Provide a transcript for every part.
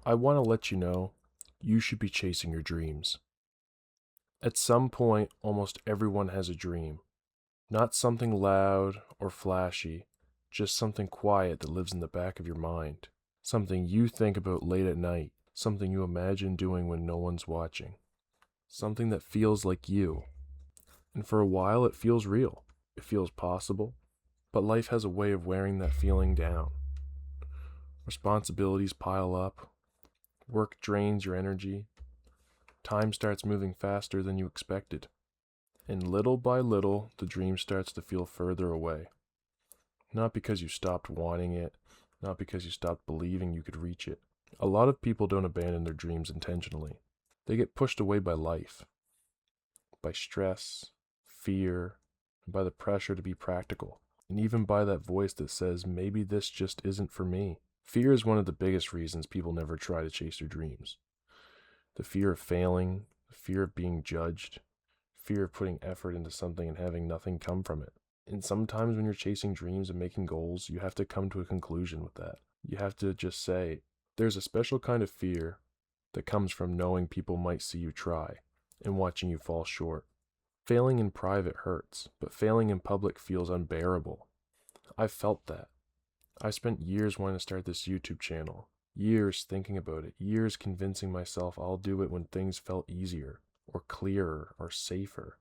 I want to let you know you should be chasing your dreams. At some point, almost everyone has a dream. Not something loud or flashy, just something quiet that lives in the back of your mind. Something you think about late at night. Something you imagine doing when no one's watching. Something that feels like you. And for a while, it feels real. It feels possible. But life has a way of wearing that feeling down. Responsibilities pile up. Work drains your energy. Time starts moving faster than you expected. And little by little, the dream starts to feel further away. Not because you stopped wanting it, not because you stopped believing you could reach it. A lot of people don't abandon their dreams intentionally. They get pushed away by life, by stress, fear, and by the pressure to be practical, and even by that voice that says, maybe this just isn't for me. Fear is one of the biggest reasons people never try to chase their dreams. The fear of failing, the fear of being judged, fear of putting effort into something and having nothing come from it. And sometimes when you're chasing dreams and making goals, you have to come to a conclusion with that. You have to just say, there's a special kind of fear that comes from knowing people might see you try and watching you fall short. Failing in private hurts, but failing in public feels unbearable. I've felt that. I spent years wanting to start this YouTube channel, years thinking about it, years convincing myself I'll do it when things felt easier, or clearer, or safer.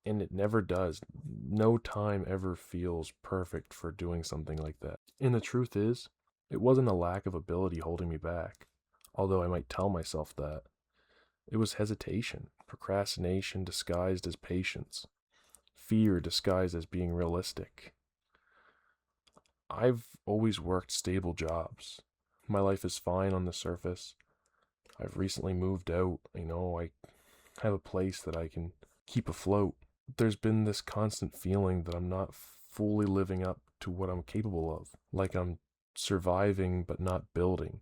And it never does. No time ever feels perfect for doing something like that. And the truth is, it wasn't a lack of ability holding me back, although I might tell myself that. It was hesitation, procrastination disguised as patience, fear disguised as being realistic. I've always worked stable jobs. My life is fine on the surface. I've recently moved out. I have a place that I can keep afloat. There's been this constant feeling that I'm not fully living up to what I'm capable of. Like I'm surviving but not building.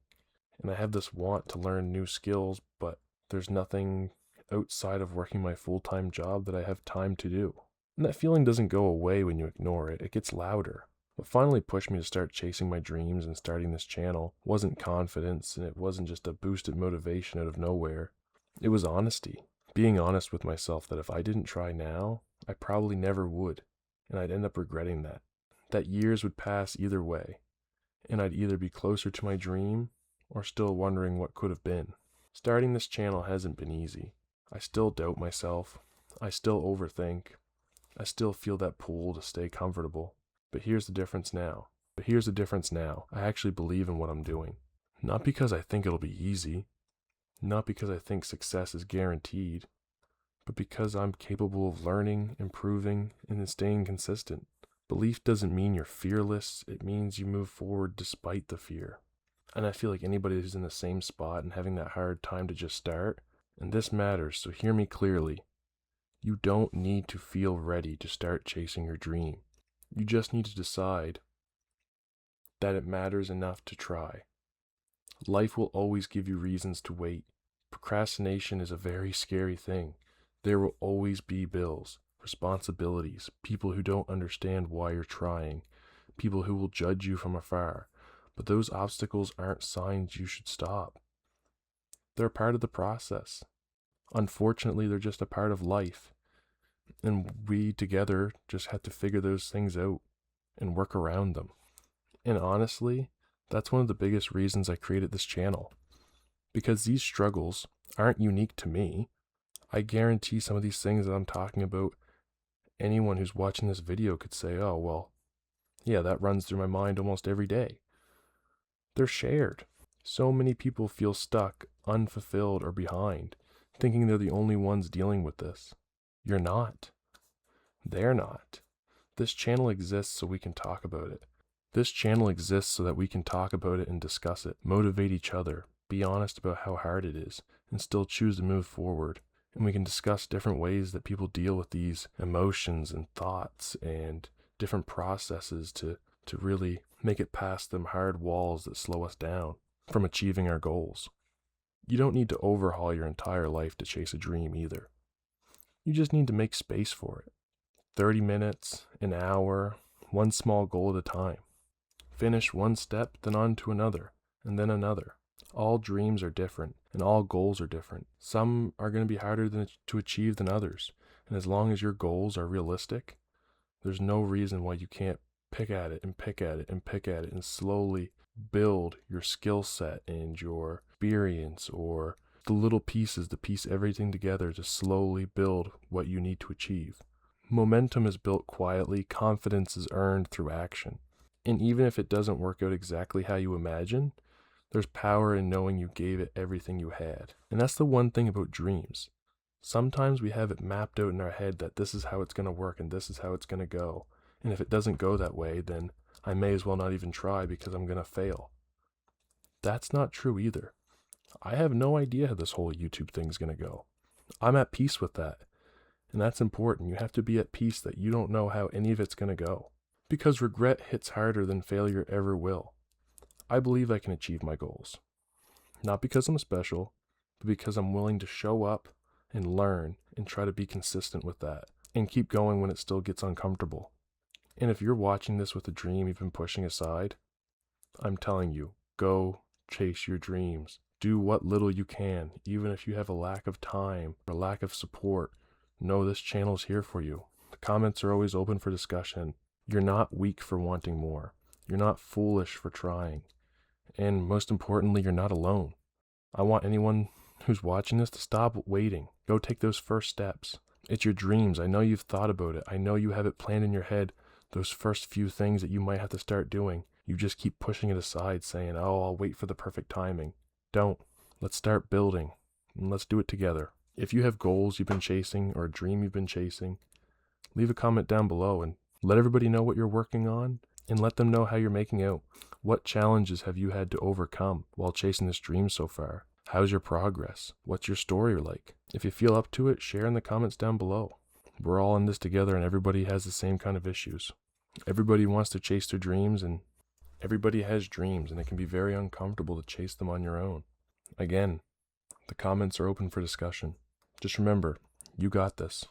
And I have this want to learn new skills, but there's nothing outside of working my full-time job that I have time to do. And that feeling doesn't go away when you ignore it. It gets louder. What finally pushed me to start chasing my dreams and starting this channel wasn't confidence, and it wasn't just a boosted motivation out of nowhere. It was honesty. Being honest with myself that if I didn't try now, I probably never would, and I'd end up regretting that. That years would pass either way, and I'd either be closer to my dream or still wondering what could have been. Starting this channel hasn't been easy. I still doubt myself. I still overthink. I still feel that pull to stay comfortable. But here's the difference now. I actually believe in what I'm doing. Not because I think it'll be easy. Not because I think success is guaranteed. But because I'm capable of learning, improving, and staying consistent. Belief doesn't mean you're fearless. It means you move forward despite the fear. And I feel like anybody who's in the same spot and having that hard time to just start, and this matters, so hear me clearly. You don't need to feel ready to start chasing your dream. You just need to decide that it matters enough to try. Life will always give you reasons to wait. Procrastination is a very scary thing. There will always be bills, responsibilities, people who don't understand why you're trying, people who will judge you from afar. But those obstacles aren't signs you should stop. They're a part of the process. Unfortunately, they're just a part of life. And we together just have to figure those things out and work around them. And honestly, that's one of the biggest reasons I created this channel. Because these struggles aren't unique to me. I guarantee some of these things that I'm talking about, anyone who's watching this video could say, oh, well, yeah, that runs through my mind almost every day. They're shared. So many people feel stuck, unfulfilled, or behind, thinking they're the only ones dealing with this. You're not. They're not. This channel exists so we can talk about it. This channel exists so that we can talk about it and discuss it, motivate each other, be honest about how hard it is, and still choose to move forward. And we can discuss different ways that people deal with these emotions and thoughts and different processes to really make it past them hard walls that slow us down from achieving our goals. You don't need to overhaul your entire life to chase a dream either. You just need to make space for it. 30 minutes, an hour, one small goal at a time. Finish one step, then on to another, and then another. All dreams are different, and all goals are different. Some are going to be harder to achieve than others. And as long as your goals are realistic, there's no reason why you can't pick at it and pick at it and pick at it and slowly build your skill set and your experience, or the little pieces to piece everything together to slowly build what you need to achieve. Momentum is built quietly, confidence is earned through action. And even if it doesn't work out exactly how you imagine, there's power in knowing you gave it everything you had. And that's the one thing about dreams. Sometimes we have it mapped out in our head that this is how it's going to work and this is how it's going to go. And if it doesn't go that way, then I may as well not even try because I'm going to fail. That's not true either. I have no idea how this whole YouTube thing is going to go. I'm at peace with that. And that's important. You have to be at peace that you don't know how any of it's going to go. Because regret hits harder than failure ever will. I believe I can achieve my goals. Not because I'm special, but because I'm willing to show up and learn and try to be consistent with that. And keep going when it still gets uncomfortable. And if you're watching this with a dream you've been pushing aside, I'm telling you, go chase your dreams. Do what little you can, even if you have a lack of time or lack of support. Know this channel's here for you. The comments are always open for discussion. You're not weak for wanting more. You're not foolish for trying. And most importantly, you're not alone. I want anyone who's watching this to stop waiting. Go take those first steps. It's your dreams. I know you've thought about it. I know you have it planned in your head. Those first few things that you might have to start doing. You just keep pushing it aside, saying, oh, I'll wait for the perfect timing. Don't. Let's start building. And let's do it together. If you have goals you've been chasing or a dream you've been chasing, leave a comment down below and let everybody know what you're working on and let them know how you're making out. What challenges have you had to overcome while chasing this dream so far? How's your progress? What's your story like? If you feel up to it, share in the comments down below. We're all in this together and everybody has the same kind of issues. Everybody wants to chase their dreams and everybody has dreams and it can be very uncomfortable to chase them on your own. Again, the comments are open for discussion. Just remember, you got this.